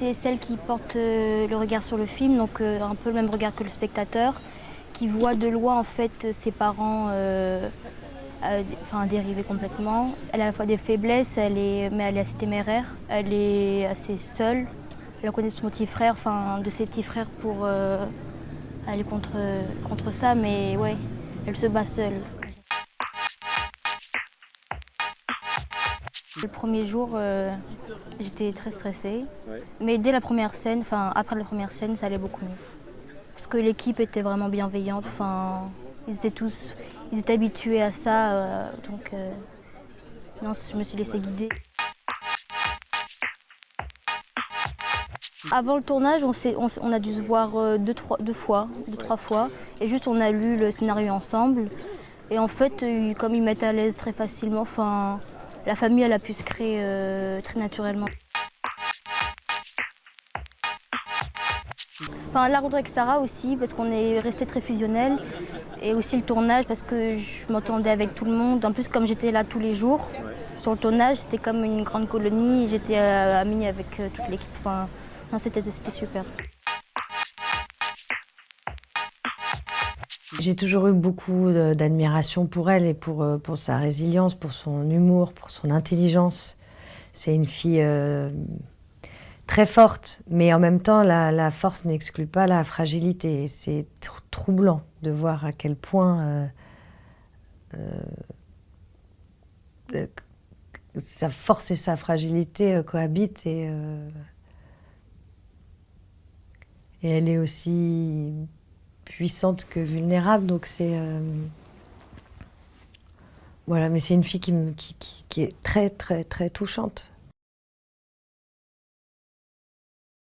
c'est celle qui porte le regard sur le film, donc un peu le même regard que le spectateur, qui voit de loin en fait ses parents dériver complètement. Elle a à la fois des faiblesses, mais elle est assez téméraire, elle est assez seule. Elle connaît son petit frère, de ses petits frères pour aller contre ça, mais ouais, elle se bat seule. Le premier jour, j'étais très stressée, mais dès la première scène, après la première scène, ça allait beaucoup mieux. Parce que l'équipe était vraiment bienveillante, ils étaient habitués à ça, non, je me suis laissée guider. Avant le tournage, on a dû se voir deux, trois fois, et juste on a lu le scénario ensemble. Et en fait, comme ils mettent à l'aise très facilement, la famille elle a pu se créer très naturellement. La rencontre avec Sarah aussi, parce qu'on est resté très fusionnels. Et aussi le tournage, parce que je m'entendais avec tout le monde. En plus, comme j'étais là tous les jours, sur le tournage, c'était comme une grande colonie. J'étais amie avec toute l'équipe. Non, c'était super. J'ai toujours eu beaucoup d'admiration pour elle et pour sa résilience, pour son humour, pour son intelligence. C'est une fille très forte, mais en même temps, la force n'exclut pas la fragilité. C'est troublant de voir à quel point sa force et sa fragilité cohabitent. Et elle est aussi puissante que vulnérable, donc c'est... Voilà, mais c'est une fille qui est très, très, très touchante.